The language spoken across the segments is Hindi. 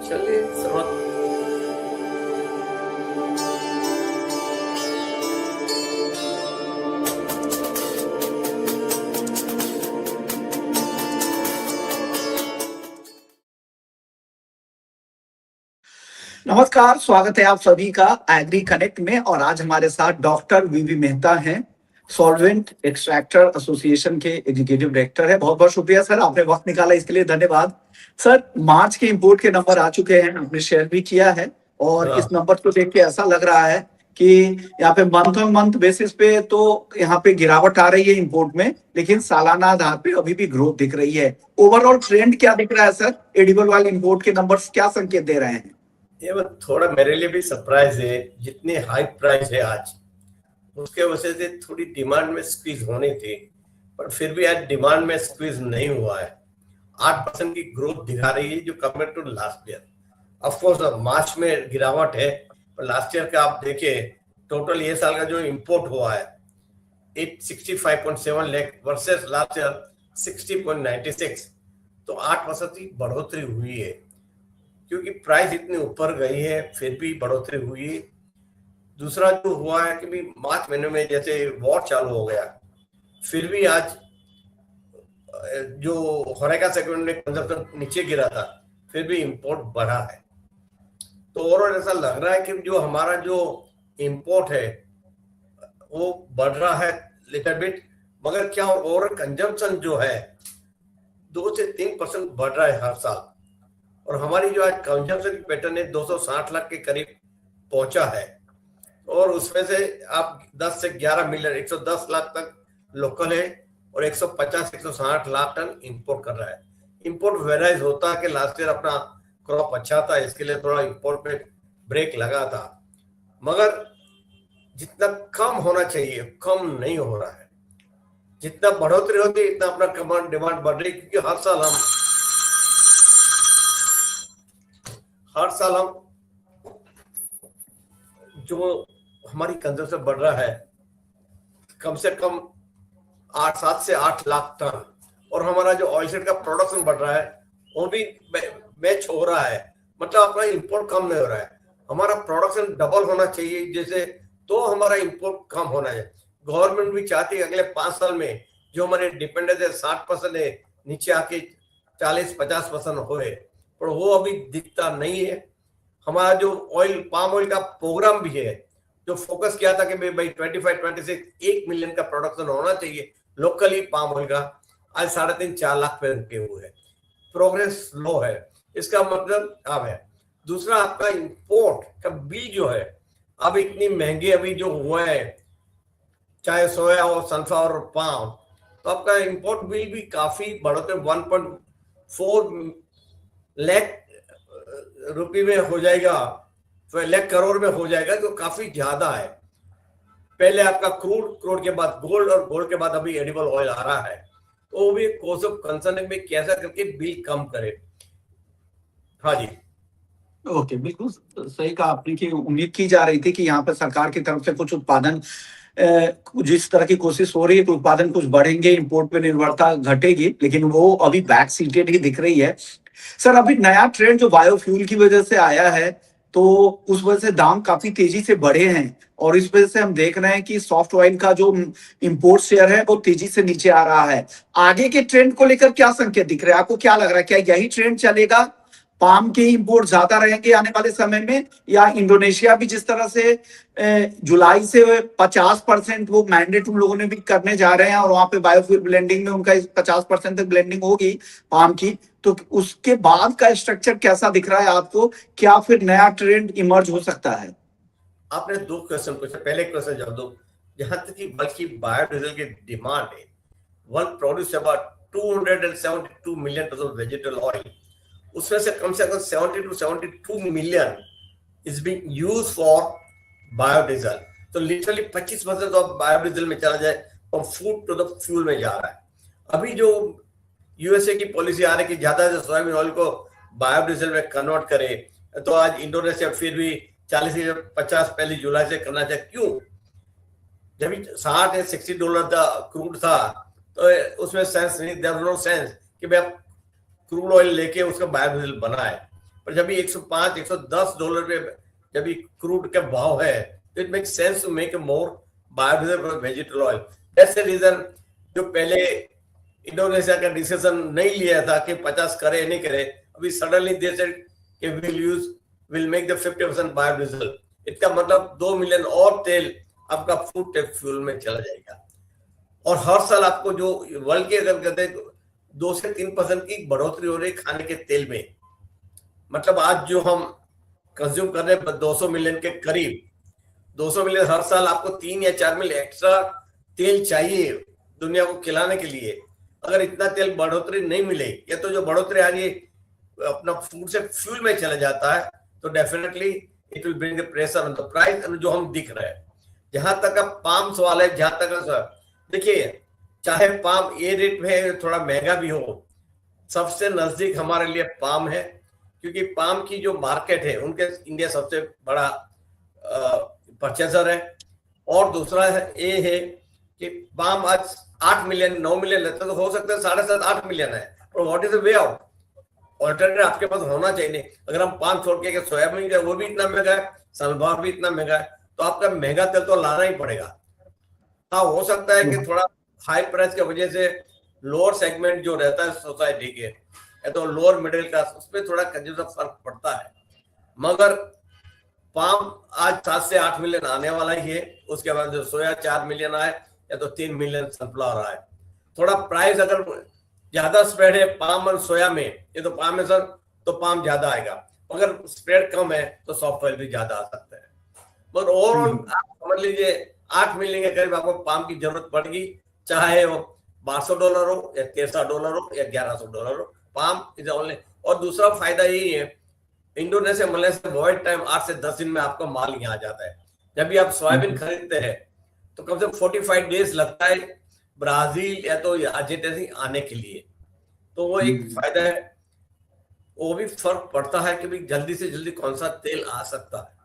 चलिए शुरुआत। नमस्कार, स्वागत है आप सभी का एग्री कनेक्ट में। और आज हमारे साथ डॉक्टर वीवी मेहता हैं, सॉल्वेंट एक्सट्रैक्टर एसोसिएशन के एग्जीक्यूटिव डायरेक्टर है। बहुत बहुत शुक्रिया सर, आपने वक्त निकाला, इसके लिए धन्यवाद। सर, मार्च के इंपोर्ट के नंबर आ चुके हैं, आपने शेयर भी किया है, और इस नंबर को देख के ऐसा लग रहा है कि यहाँ पे मंथ ऑन मंथ बेसिस पे तो यहाँ पे गिरावट आ रही है इंपोर्ट में, लेकिन सालाना आधार पे अभी भी ग्रोथ दिख रही है। ओवरऑल ट्रेंड क्या दिख रहा है सर? एडिबल ऑयल इंपोर्ट के नंबर्स क्या संकेत दे रहे हैं? ये थोड़ा मेरे लिए भी सरप्राइज है, जितनी हाई प्राइस है आज उसके वजह से थोड़ी डिमांड में स्क्वीज होनी थी, पर फिर भी आज डिमांड में स्क्वीज नहीं हुआ है। 8% की ग्रोथ दिखा रही है जो compare to last year. Of course March में गिरावट है, पर लास्ट ईयर का आप देखिए टोटल ये साल का जो इंपोर्ट हुआ है 865.7 लाख वर्सेस लास्ट ईयर 60.96, तो 8% की बढ़ोतरी हुई है। क्योंकि प्राइस इतनी ऊपर गई है फिर भी बढ़ोतरी हुई। दूसरा जो हुआ है कि भी मार्च महीने में जैसे वॉर चालू हो गया, फिर भी आज जो होरेका सेगमेंट में कंजप्शन नीचे गिरा था, फिर भी इंपोर्ट बढ़ा है। तो ओवरऑल ऐसा लग रहा है कि जो हमारा जो इंपोर्ट है वो बढ़ रहा है लिटिल बिट, मगर क्या ओवरऑल कंजम्पशन जो है 2 से 3% बढ़ रहा है हर साल। और हमारी जो आज कंजम्पशन की पैटर्न है 260 लाख के करीब पहुंचा है, और उसमें से आप 10 से 11 मिलियन 110 लाख तक लोकल है और 150-160 लाख टन इंपोर्ट कर रहा है। इंपोर्ट वेराइज होता है कि लास्ट ईयर अपना क्रॉप अच्छा था, इसके लिए थोड़ा इंपोर्ट में ब्रेक लगा था, मगर जितना कम होना चाहिए कम नहीं हो रहा है। जितना बढ़ोतरी होती है इतना अपना डिमांड बढ़ रही है, क्योंकि हर साल हम जो हमारी कंजम्पशन बढ़ रहा है कम से कम 7 से 8 लाख टन, और हमारा जो ऑयल सीड का प्रोडक्शन बढ़ रहा है वो भी मैच हो रहा है। मतलब अपना इंपोर्ट कम नहीं हो रहा है, हमारा प्रोडक्शन डबल होना चाहिए जैसे, तो हमारा इंपोर्ट कम होना है। गवर्नमेंट भी चाहती है अगले 5 साल में जो हमारे डिपेंडेंस है 60% है, नीचे आके 40-50% होए, पर वो अभी दिखता नहीं है। हमारा जो पाम ऑयल का प्रोग्राम भी है, जो फोकस किया था कि भाई 25-26 1 मिलियन का प्रोडक्शन होना चाहिए लोकली पाम ऑयल का, आज 3.5-4 लाख पे रुके हुए हैं। प्रोग्रेस स्लो है, इसका मतलब अब है। दूसरा आपका इंपोर्ट का बिल जो है, अब इतनी महंगी अभी जो हुआ है, चाहे सोया और सनफ्लावर और पाम, तो आपका इंपोर्ट बिल भी काफी बढ़ोतरी 1.4 लाख रुपये में हो जाएगा, तो लाख करोड़ में हो जाएगा, तो काफी ज्यादा है। पहले आपका क्रूड के बाद गोल्ड, और गोल्ड के बाद अभी एडिबल ऑयल आ रहा है, तो वो भी कॉज ऑफ कंसर्न में कैसा करके बिल कम करे। हाँ जी, ओके, बिल्कुल सही कहा आपने कि उम्मीद की जा रही थी कि यहाँ पर सरकार की तरफ से कुछ उत्पादन, जिस तरह की कोशिश हो रही है कि उत्पादन कुछ बढ़ेंगे, इंपोर्ट पे निर्भरता घटेगी, लेकिन वो अभी बैक सीटेड ही दिख रही है। सर, अभी नया ट्रेंड जो बायोफ्यूल की वजह से आया है, तो उस वजह से दाम काफी तेजी से बढ़े हैं, और इस वजह से हम देख रहे हैं कि सॉफ्ट ऑयल का जो इंपोर्ट शेयर है वो तेजी से नीचे आ रहा है। आगे के ट्रेंड को लेकर क्या संकेत दिख रहे हैं? आपको क्या लग रहा है, क्या यही ट्रेंड चलेगा? पाम के इंपोर्ट ज्यादा रहेंगे आने वाले समय में, या इंडोनेशिया भी जिस तरह से जुलाई से 50% वो मैंडेट उन लोगों ने भी करने जा रहे हैं, और वहां पे बायोफ्यूल ब्लेंडिंग में उनका 50% तक ब्लेंडिंग होगी पाम की, तो उसके बाद का स्ट्रक्चर कैसा दिख रहा है आपको? क्या फिर नया ट्रेंड इमर्ज हो सकता है? आपने 2 क्वेश्चन पूछे, पहले क्वेश्चन जवाब दो। जहां तक की बल्कि बायोडीजल की डिमांड है, world produce about 272 million ton of vegetable oil, उसमें से कम 70 to 72 million is being used for biodiesel. तो लिटरली 25% ऑफ बायोडीजल में चला जाए, और फूड टू द फ्यूल में जा रहा है। अभी जो यूएसए की पॉलिसी आ रही है कि ज्यादा से सोयाबीन ऑयल को बायोडीजल में कन्वर्ट करे, तो आज इंडोनेशिया फिर भी 40 से 50 पहली जुलाई से करना चाहिए। क्यों? जब $60 था क्रूड था, तो उसमें सेंस नहीं, देयर नो सेंस कि भाई आप क्रूड ऑयल लेके उसका बायोडीजल बनाए। पर जब भी 105 $110 पे जब भी क्रूड का भाव है, तो it make sense to make more biodiesel vegetable oil. That's the reason जो पहले इंडोनेशिया का डिसीजन नहीं लिया था कि 50 करे नहीं करे, अभी सडनली दे सेड कि विल मेक द 50% बायोडीजल। इसका मतलब 2 मिलियन और तेल आपका फूड टेक फ्यूल में चला जाएगा। और हर साल आपको जो वर्ल्ड के अगर कहते हैं 2 से 3% की बढ़ोतरी हो रही है खाने के तेल में। मतलब आज जो हम कंज्यूम कर रहे हैं 200 मिलियन के करीब, 200 मिलियन हर साल आपको 3 या 4 मिलियन एक्स्ट्रा तेल चाहिए दुनिया को खिलाने के लिए। अगर इतना तेल बढ़ोतरी नहीं मिले, या तो जो बढ़ोतरी आ रही है अपना फूड से फ्यूल में चला जाता है, तो definitely it will bring the pressure on the price, जो हम दिख रहे हैं। जहां तक अब पाम सवाल है, जहां तक देखिए, चाहे पाम ये रेट में थोड़ा महंगा भी हो, सबसे नजदीक हमारे लिए पाम है, क्योंकि पाम की जो मार्केट है उनके इंडिया सबसे बड़ा परचेजर है। और दूसरा है ये है कि पाम आज 8 मिलियन 9 मिलियन लेता, तो हो सकता है 7.5 8 मिलियन है। और what is the way out? Alternative आपके पास होना चाहिए। अगर हम पाम छोड़ के सोयाबीन वो भी इतना महंगा है, सनफ्लावर भी इतना महंगा है, तो आपका महंगा तेल तो लाना ही पड़ेगा। हाँ, हो सकता है कि थोड़ा हाई प्राइस की वजह से लोअर सेगमेंट जो रहता है सोसाइटी के, तो लोअर मिडिल क्लास, उसमें थोड़ा कंज्यूमर फर्क पड़ता है। मगर पाम आज 7 से 8 मिलियन आने वाला ही है। उसके बाद जो सोया 4 मिलियन आए, या तो 3 मिलियन सनफ्लावर आए। थोड़ा प्राइस अगर ज्यादा स्प्रेड है पाम और सोया में, ये तो पाम है सर, तो पाम ज्यादा आएगा। अगर स्प्रेड कम है तो सॉफ्ट ऑयल भी ज्यादा आ सकता है। मगर ओवरऑल आप समझ लीजिए 8 मिलियन के करीब आपको पाम की जरूरत पड़ेगी, चाहे वो $1200 हो या $1300 हो या $1100 हो। Palm is only. और दूसरा फायदा यही है, इंडोनेशिया मलेशिया वॉइड टाइम 8 से 10 दिन में आपका माल यहाँ आ जाता है। जब भी आप सोयाबीन खरीदते हैं तो कम से कम 45 डेज लगता है ब्राजील या तो अर्जेंटीना आने के लिए। तो वो एक फायदा है, वो भी फर्क पड़ता है कि भाई जल्दी से जल्दी कौन सा तेल आ सकता है।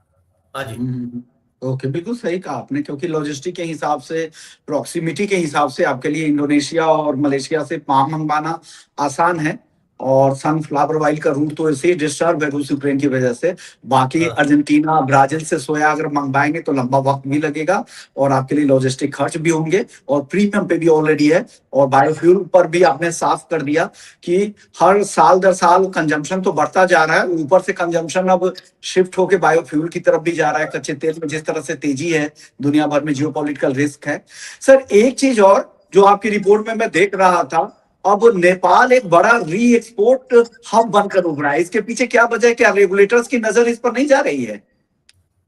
हाँ जी। ओके, बिल्कुल सही कहा आपने, क्योंकि लॉजिस्टिक के हिसाब से, प्रॉक्सिमिटी के हिसाब से आपके लिए इंडोनेशिया और मलेशिया से पाम मंगवाना आसान है। और सनफ्लावर ऑयल का रूट तो ऐसे ही डिस्टर्ब है रूस यूक्रेन की वजह से। बाकी हाँ। अर्जेंटीना ब्राजील से सोया अगर मंगवाएंगे तो लंबा वक्त भी लगेगा, और आपके लिए लॉजिस्टिक खर्च भी होंगे, और प्रीमियम पे भी ऑलरेडी है। और बायोफ्यूल पर भी आपने साफ कर दिया कि हर साल दर साल कंजम्पशन तो बढ़ता जा रहा है, ऊपर से कंजम्पशन अब शिफ्ट होकर बायोफ्यूल की तरफ भी जा रहा है। कच्चे तेल में जिस तरह से तेजी है, दुनिया भर में जियोपॉलिटिकल रिस्क है। सर, एक चीज और जो आपकी रिपोर्ट में मैं देख रहा था, अब नेपाल एक बड़ा री एक्सपोर्ट हब बनकर उभरा है। इसके पीछे क्या वजह है? क्या रेगुलेटर्स की नजर इस पर नहीं जा रही है?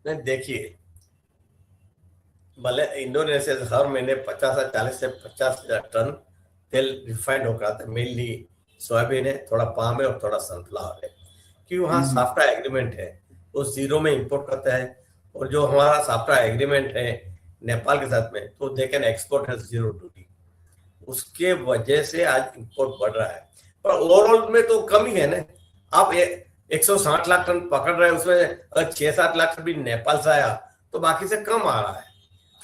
नहीं, देखिए, भले इंडोनेशिया से हर महीने 40 से 50 टन तेल रिफाइंड होकर आता है। मेनली सोयाबीन है, थोड़ा पाम है और थोड़ा सनफ्लावर है, क्योंकि वहाँ साफ्टा एग्रीमेंट है, वो जीरो में इंपोर्ट करता है। और जो हमारा साफ्टा एग्रीमेंट है नेपाल के साथ में, तो दे कैन एक्सपोर्ट है जीरो ड्यूटी। उसके वजह से आज इंपोर्ट बढ़ रहा है, पर ओवरऑल में तो कम ही है ना। आप 160 लाख टन पकड़ रहे हैं, उसमें अगर 6-7 लाख भी नेपाल से आया तो बाकी से कम आ रहा है।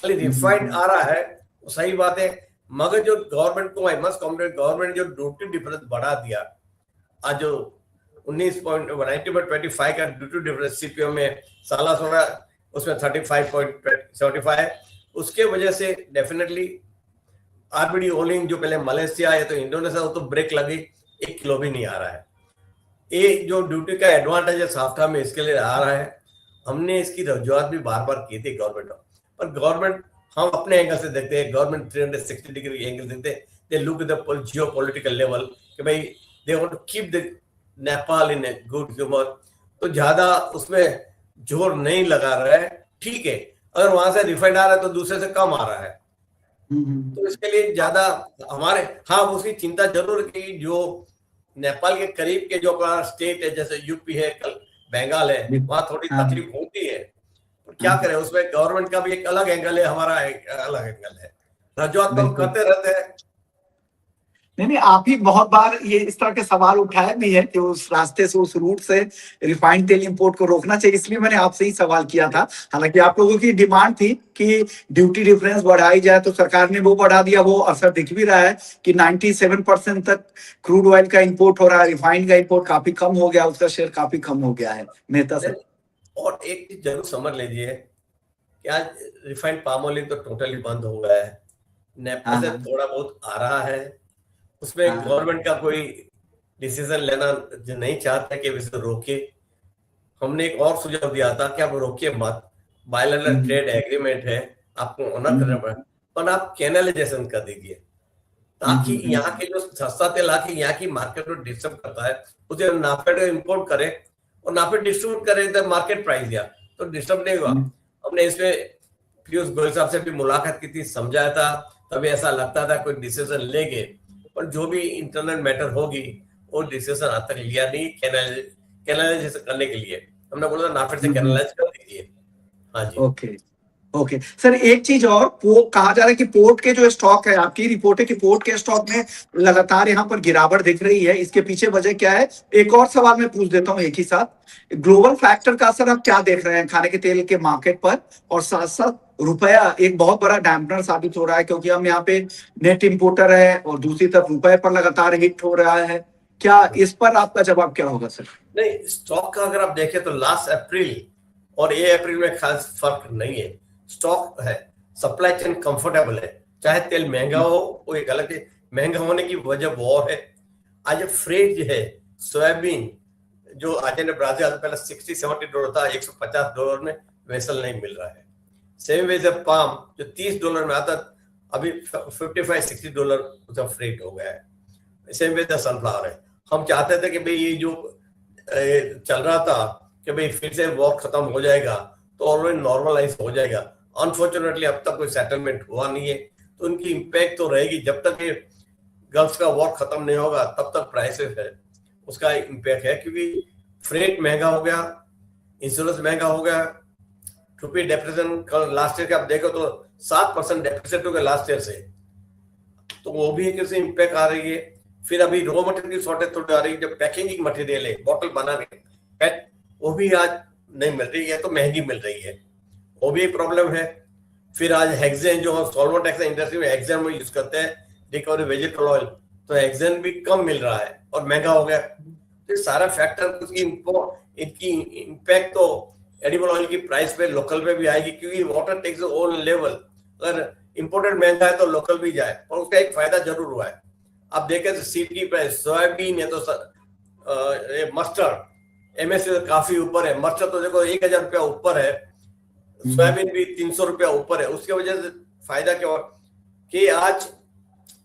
खाली रिफाइंड आ रहा है, वो सही बात है। मगर जो गवर्नमेंट को, आई मस्ट कॉम्प्लीमेंट गवर्नमेंट, जो ड्यूटी डिफरेंस बढ़ा दिया, आज जो 19.25 का ड्यूटी डिफरेंस सीपीओ में साला 16, उसमें 35.75 है। उसके वजह से डेफिनेटली आरबीडी ओलिंग जो पहले मलेशिया या तो इंडोनेशिया, वो तो ब्रेक लगी, 1 किलो भी नहीं आ रहा है। ये जो ड्यूटी का एडवांटेज है साफ्टा में, इसके लिए आ रहा है। हमने इसकी रजूआत भी बार बार की थी गवर्नमेंट, पर गवर्नमेंट, हम अपने एंगल से देखते हैं, गवर्नमेंट 360 डिग्री एंगल देखते हैं। They look at the geopolitical level कि भाई they want to keep the Nepal in a good humour, तो ज्यादा उसमें जोर नहीं लगा रहा है। ठीक है, अगर वहां से रिफाइंड आ रहा है तो दूसरे से कम आ रहा है, तो इसके लिए ज्यादा हमारे, हाँ, उसकी चिंता जरूर की। जो नेपाल के करीब के जो स्टेट है, जैसे यूपी है, बंगाल है, वहां थोड़ी तकलीफ होती है। क्या करें, उसमें गवर्नमेंट का भी एक अलग एंगल है, हमारा एक अलग एंगल है। रजूआत तो हम करते रहते हैं। नहीं नहीं, आप ही बहुत बार ये इस तरह के सवाल उठाए भी है कि उस रास्ते से, उस रूट से रिफाइंड तेल इंपोर्ट को रोकना चाहिए, इसलिए मैंने आपसे ही सवाल किया था। हालांकि आप लोगों की डिमांड थी कि ड्यूटी डिफरेंस बढ़ाई जाए, तो सरकार ने वो बढ़ा दिया, वो असर दिख भी रहा है कि 97% तक क्रूड ऑयल का इंपोर्ट हो रहा है, रिफाइंड का इंपोर्ट काफी कम हो गया, उसका शेयर काफी कम हो गया है मेहता सर। और एक चीज जरूर समझ लीजिए कि आज रिफाइंड पाम ऑयल तो टोटली बंद हो गया है, नेफ्टा हाँ से हाँ थोड़ा बहुत आ रहा है, उसमें हाँ गवर्नमेंट का कोई डिसीजन लेना जो नहीं चाहता कि इसे रोके। हमने एक और सुझाव दिया था कि आप रोकिए मत, बायलैटरल हम्म, ट्रेड एग्रीमेंट है, आपको ऑनर करना हम्म, पड़ेगा, पर आप कैनलाइजेशन कर दीजिए, ताकि यहाँ के जो सस्ता तेल आके यहाँ की मार्केट को डिस्टर्ब करता है, उसे नाफेड इंपोर्ट करे और नाफेड डिस्ट्रीब्यूट करे तो मार्केट प्राइस दिया तो डिस्टर्ब नहीं हुआ। हम्म, हमने इसमें पीयूष गोयल साहब से भी मुलाकात की थी, समझाया था, तभी ऐसा लगता था कोई डिसीजन लेंगे, पर जो भी इंटरनल मैटर होगी वो डिसीजन आज तक लिया नहीं कैनलाइजेशन करने के लिए। हमने बोला नाफेड से हम्म, कैनलाइज कर दीजिए। हाँ जी। ओके ओके सर, एक चीज और, वो कहा जा रहा है कि पोर्ट के जो स्टॉक है, आपकी रिपोर्ट है कि पोर्ट के स्टॉक में लगातार यहाँ पर गिरावट दिख रही है, इसके पीछे वजह क्या है? एक और सवाल मैं पूछ देता हूँ एक ही साथ, ग्लोबल फैक्टर का असर आप क्या देख रहे हैं खाने के तेल के मार्केट पर? और साथ साथ रुपया एक बहुत बड़ा डैम्पनर साबित हो रहा है, क्योंकि हम यहाँ पे नेट इंपोर्टर है और दूसरी तरफ रुपए पर लगातार हिट हो रहा है। क्या इस पर आपका जवाब क्या होगा सर? नहीं, स्टॉक का अगर आप देखें तो लास्ट अप्रैल और ये अप्रैल में खास फर्क नहीं है, स्टॉक है, सप्लाई चेन कंफर्टेबल है, चाहे तेल महंगा हो वो एक अलग है, महंगा होने की वजह वॉर है। आज फ्रेट जो है, सोयाबीन जो आज ने ब्राजील पहले $60-70 था, $150 में वेसल नहीं मिल रहा है। सेम वे पाम जो $30 में आता अभी $55-60 उसका फ्रेट हो गया है। सेम वे सनफ्लावर है। हम चाहते थे कि भाई ये जो चल रहा था कि भाई फिर से वॉर खत्म हो जाएगा तो ऑलरेडी नॉर्मलाइज हो जाएगा, अनफॉर्चुनेटली अब तक कोई सेटलमेंट हुआ नहीं है, तो उनकी इम्पैक्ट तो रहेगी जब तक ये गल्फ का वॉर खत्म नहीं होगा, तब तक प्राइसेस है उसका इम्पैक्ट है, क्योंकि फ्रेट महंगा हो गया, इंश्योरेंस महंगा हो गया, रुपये डेप्रिसिएशन कल लास्ट ईयर का आप देखो तो 7% डेप्रिसिएट हो गया लास्ट ईयर से, तो वो भी किसी इम्पैक्ट आ रही है। फिर अभी रॉ मटेरियल की शॉर्टेज थोड़ी आ रही है, जो पैकेजिंग मटेरियल है बॉटल बनाने पैट, वो भी आज नहीं मिल रही है, तो महंगी मिल रही है, वो भी एक प्रॉब्लम है। फिर आज हेक्सेन जो सॉल्वेंट एक्सेन इंडस्ट्री में हेक्सेन में यूज करते हैं रिकवरी वेजिटेबल ऑयल, तो हेक्सेन भी कम मिल रहा है और महंगा हो गया। तो सारा फैक्टर उसकी इनकी इम्पैक्ट तो एडिबल ऑयल की प्राइस पे लोकल पे भी आएगी, क्योंकि वाटर टेक्स ओन लेवल, अगर इंपोर्टेड महंगा है तो लोकल भी जाए, और उसका एक फायदा जरूर हुआ है। आप देखें तो सीड की प्राइस सोयाबीन है तो मस्टर्ड एमएसपी काफी ऊपर है, मस्टर्ड तो देखो $1,000 ऊपर है, सोयाबीन भी $300 ऊपर है। उसकी वजह से फायदा क्या हुआ कि आज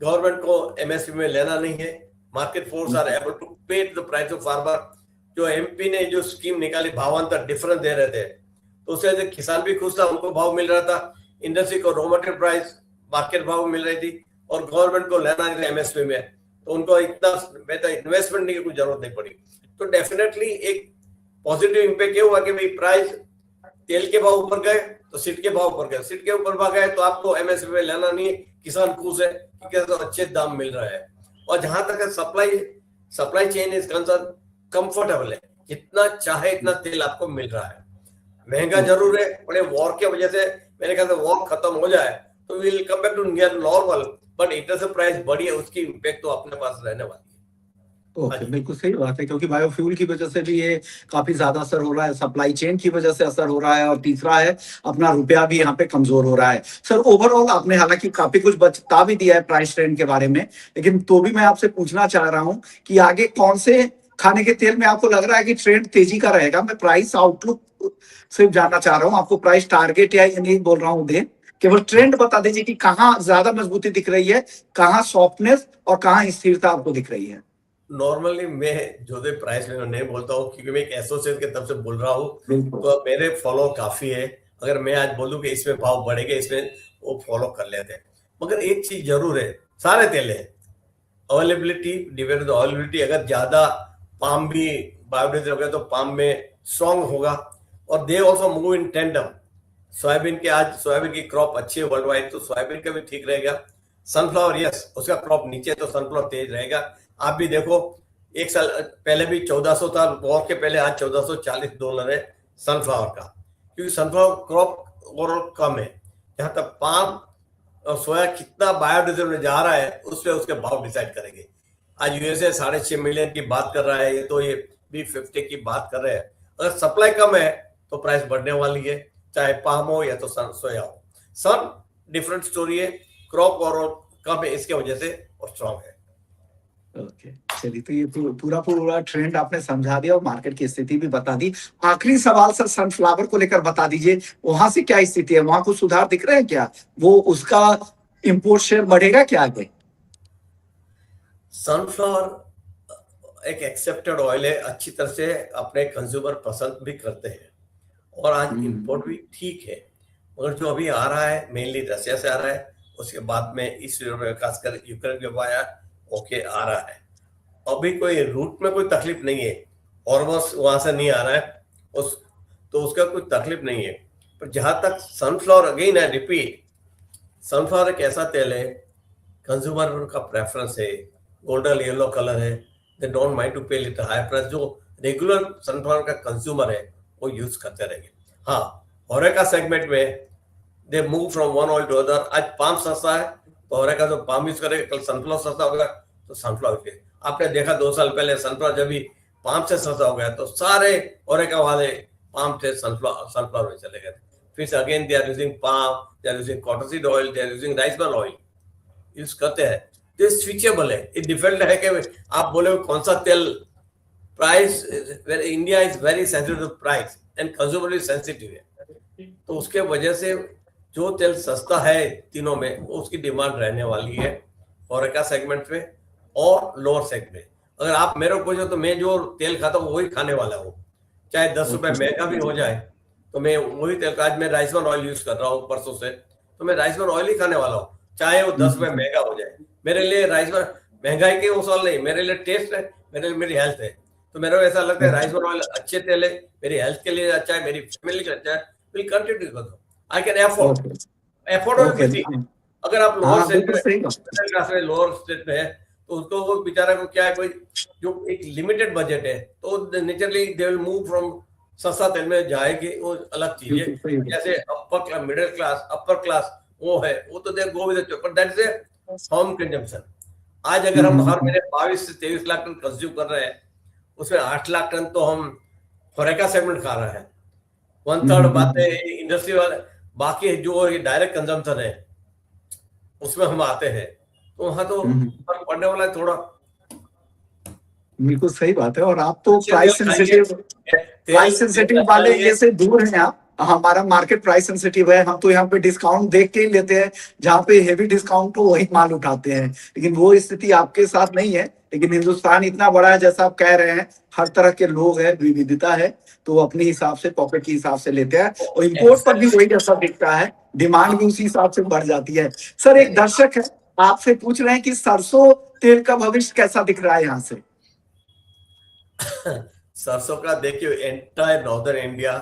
गवर्नमेंट को एमएसपी में लेना नहीं है, market force are able to pay the price of farmer. जो एमपी ने जो स्कीम निकाली भावांतर डिफरेंस दे रहे थे, तो उससे किसान भी खुश था, उनको भाव मिल रहा था, इंडस्ट्री को रॉ मटेरियल प्राइस मार्केट भाव मिल रही थी, और गवर्नमेंट को लेना नहीं था एमएसपी में, तो उनको इतना बेहतर इन्वेस्टमेंट की कोई जरूरत नहीं पड़ी। तो डेफिनेटली एक पॉजिटिव इम्पैक्ट ये हुआ कि भाई प्राइस तेल के भाव ऊपर गए तो सीट के भाव ऊपर गए, सीट के ऊपर भाग गए तो आपको एमएसपी में लेना नहीं है, किसान खुश है क्योंकि तो अच्छे दाम मिल रहा है। और जहां तक supply chain is concern, comfortable है, जितना चाहे इतना तेल आपको मिल रहा है, महंगा जरूर है, बड़े वॉर की वजह से मेरे ख्याल से वॉर खत्म हो जाए तो will come back to near normal, but international price बढ़ी है, उसकी इम्पैक्ट तो अपने पास रहने वाली है। ओके, बिल्कुल सही बात है, क्योंकि बायोफ्यूल की वजह से भी ये काफी ज्यादा असर हो रहा है, सप्लाई चेन की वजह से असर हो रहा है, और तीसरा है अपना रुपया भी यहाँ पे कमजोर हो रहा है। सर ओवरऑल आपने हालांकि काफी कुछ बता भी दिया है प्राइस ट्रेंड के बारे में, लेकिन तो भी मैं आपसे पूछना चाह रहा हूँ कि आगे कौन से खाने के तेल में आपको लग रहा है कि ट्रेंड तेजी का रहेगा? मैं प्राइस आउटलुक सिर्फ जानना चाह रहा हूँ, आपको प्राइस टारगेट या ये नहीं बोल रहा हूँ दे, केवल ट्रेंड बता दीजिए कि कहाँ ज्यादा मजबूती दिख रही है, कहाँ सॉफ्टनेस और कहाँ स्थिरता आपको दिख रही है। नॉर्मली मैं जो दे प्राइस में नहीं बोलता हूँ, क्योंकि मैं एक एसोसिएट की तरफ से बोल रहा हूँ, बिल्कुल तो मेरे फॉलो काफी है। अगर मैं आज बोलूँ कि इसमें भाव बढ़ेगा, इसमें वो फॉलो कर लेते हैं। मगर एक चीज जरूर है, सारे तेल है, अवेलेबिलिटी डिपेंड अवेलेबिलिटी, अगर ज्यादा पाम भी बायोडीजल हो गया तो पाम में स्ट्रॉन्ग होगा, और they also move in tandem. Soybean की क्रॉप अच्छी है वर्ल्ड वाइड, तो सोयाबीन का भी ठीक रहेगा। सनफ्लावर यस, उसका क्रॉप नीचे तो सनफ्लावर तेज रहेगा। आप भी देखो, एक साल पहले भी 1400 था वॉर के पहले, आज $1440 है सनफ्लावर का, क्योंकि सनफ्लावर क्रॉप ओवरऑल कम है। जहां तक पाम और सोया कितना बायोडीजल में जा रहा है, उस पर उसके भाव डिसाइड करेंगे। आज यूएसए 6.5 मिलियन की बात कर रहा है, ये तो ये भी 50 की बात कर रहे हैं। अगर सप्लाई कम है तो प्राइस बढ़ने वाली है, चाहे पाम हो या तो सोया हो। सन डिफरेंट स्टोरी है, क्रॉप और कम है इसके वजह से और स्ट्रॉन्ग है। ओके, चलिए, तो ये पूरा ट्रेंड आपने समझा दिया और मार्केट की स्थिति भी बता दी। आखिरी सवाल सर, सनफ्लावर को लेकर बता दीजिए, वहां से क्या स्थिति है, वहां कुछ सुधार दिख रहे हैं क्या? वो उसका इंपोर्ट शेयर बढ़ेगा क्या आगे? सनफ्लावर एक एक्सेप्टेड ऑयल है, अच्छी तरह से अपने कंज्यूमर पसंद भी करते हैं, और आज इंपोर्ट भी ठीक है। मगर जो अभी आ रहा है मेनली रशिया से आ रहा है, उसके बाद में इस खासकर यूक्रेन के वाया ओके आ रहा है। अभी कोई रूट में कोई तकलीफ नहीं है, ऑलमोस्ट वहां से नहीं आ रहा है उस, तो उसका कोई तकलीफ नहीं है। पर जहां तक sunflower, again I repeat, sunflower एक ऐसा तेल है, कंज्यूमर उनका प्रेफरेंस है, गोल्डन येलो कलर है, they don't mind to pay little high price. जो रेगुलर सनफ्लावर का कंज्यूमर है वो यूज करते रहेंगे। हाँ, होरेका सेगमेंट में they move from one oil to other. आज पाम सस्ता है तो होरेका जो पाम यूज करेगा, कल सनफ्लावर सस्ता होगा तो सनफ्लावर के। आपने देखा 2 साल पहले सनफ्लावर जब भी पाम से सस्ता हो गया तो सारे होरेका वाले पाम से सनफ्लावर में चले गए। फिर again they are using palm, they are using cottonseed oil, they are using rice bran oil use करते हैं। तो स्विचेबल है, ये डिफरेंट है कि आप बोले कौन सा तेल price, India is very sensitive price and consumer is sensitive है, तो उसके वजह से जो तेल सस्ता है तीनों में उसकी डिमांड रहने वाली है, होरेका सेगमेंट में और लोअर सेगमेंट। अगर आप मेरे को पूछो तो मैं जो तेल खाता हूँ वही खाने वाला हूँ, चाहे 10 रुपए महंगा भी हो जाए तो मैं वही तेल, आज मैं राइस बर्न ऑयल यूज कर रहा हूँ परसों से, तो मैं राइस बर्न ऑयल ही खाने वाला हूँ, चाहे वो 10 रुपए महंगा हो जाए। मेरे लिए राइस बर्न महंगाई के वो सवाल नहीं, मेरे लिए टेस्ट है, मेरे लिए मेरी हेल्थ है। तो मेरे को ऐसा लगता है राइस बर्न ऑयल अच्छे तेल है, मेरी हेल्थ के लिए अच्छा है, मेरी फैमिली के अच्छा है, विल कंटिन्यू कर दो। I can affordability. अगर आप लोअर स्टेट में है तो उसको, वो बेचारा को क्या है, कोई जो एक लिमिटेड बजट है तो naturally they will move from सस्ता तेल में जाएगी, वो अलग चीज है। जैसे upper class, middle class, upper class वो है, वो तो they go with but that is a home consumption. आज अगर हम हर महीने 22 से 23 लाख टन कंज्यूम कर रहे हैं, उसमें 8 लाख टन तो हम होरेका सेगमेंट खा रहे हैं, 1/3 बात है इंडस्ट्री वाले, बाकी जो डायरेक्ट कंजम्पशन है उसमें हम आते हैं, तो वहां तो फर्क पड़ने वाला है थोड़ा। बिल्कुल सही बात है। और आप तो प्राइस सेंसिटिव वाले ये से दूर हैं आप, हमारा मार्केट प्राइस सेंसिटिव है, हम तो यहाँ पे डिस्काउंट देख के ही लेते हैं, जहाँ पे हेवी डिस्काउंट हो वही माल उठाते हैं, लेकिन वो स्थिति आपके साथ नहीं है। लेकिन हिंदुस्तान इतना बड़ा है, जैसा आप कह रहे हैं, हर तरह के लोग हैं, विविधता है, तो वो अपने हिसाब से, पॉकेट के हिसाब से लेते हैं, और इम्पोर्ट पर भी वही जैसा दिखता है, डिमांड भी उसी हिसाब से बढ़ जाती है। सर, एक दर्शक है आपसे पूछ रहे हैं कि सरसों तेल का भविष्य कैसा दिख रहा है यहाँ से? सरसों का देखिए, एंटायर नॉर्दर्न इंडिया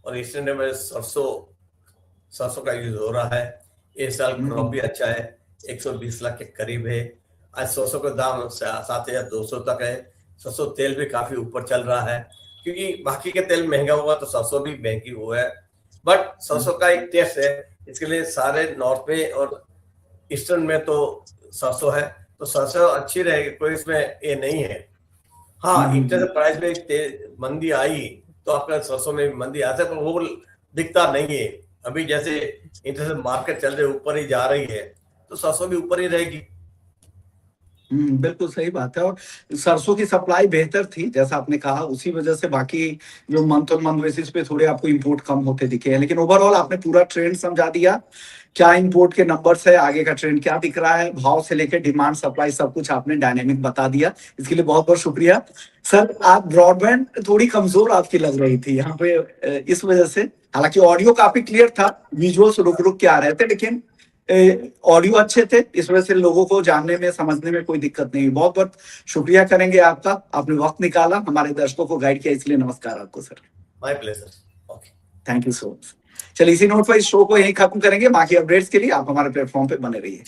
और ईस्टर्न इंडिया में सरसों का यूज हो रहा है। इस साल क्रॉप भी अच्छा है, 120 लाख के करीब है। आज सरसों का दाम 7,200 तक है। सरसों तेल भी काफी ऊपर चल रहा है, क्योंकि बाकी के तेल महंगा हुआ तो सरसों भी महंगी हुआ है। बट सरसों का एक टेस्ट है, इसके लिए सारे नॉर्थ में और ईस्टर्न में तो सरसों है, तो सरसों अच्छी रहेगी, कोई इसमें ये नहीं है। हाँ, इंटरनेट प्राइस में मंदी आई तो आपका सरसों में मंदी आता है, पर वो दिखता नहीं है। अभी जैसे इंटरनेट मार्केट चल रही है, ऊपर ही जा रही है, तो सरसों भी ऊपर ही रहेगी। बिल्कुल सही बात है। और सरसों की सप्लाई बेहतर थी, जैसा आपने कहा, उसी वजह से बाकी जो मंथ ऑन मंथ बेसिस पे थोड़े आपको इंपोर्ट कम होते दिखे हैं, लेकिन ओवरऑल आपने पूरा ट्रेंड समझा दिया, क्या इंपोर्ट के नंबर्स है, आगे का ट्रेंड क्या दिख रहा है, भाव से लेकर डिमांड सप्लाई सब कुछ आपने डायनेमिक बता दिया। इसके लिए बहुत बहुत शुक्रिया। सर, आप ब्रॉडबैंड थोड़ी कमजोर आपकी लग रही थी यहाँ पे, इस वजह से, हालांकि ऑडियो काफी क्लियर था, विजुअल्स रुक रुक के आ रहे थे, लेकिन ऑडियो अच्छे थे, इस वजह से लोगों को जानने में, समझने में कोई दिक्कत नहीं। बहुत बहुत शुक्रिया करेंगे आपका, आपने वक्त निकाला, हमारे दर्शकों को गाइड किया, इसलिए नमस्कार आपको sir. My pleasure. Okay, thank you so much. चलिए, इसी नोट पर इस शो को यहीं खत्म करेंगे। बाकी अपडेट्स के लिए आप हमारे प्लेटफॉर्म पे बने रहिए।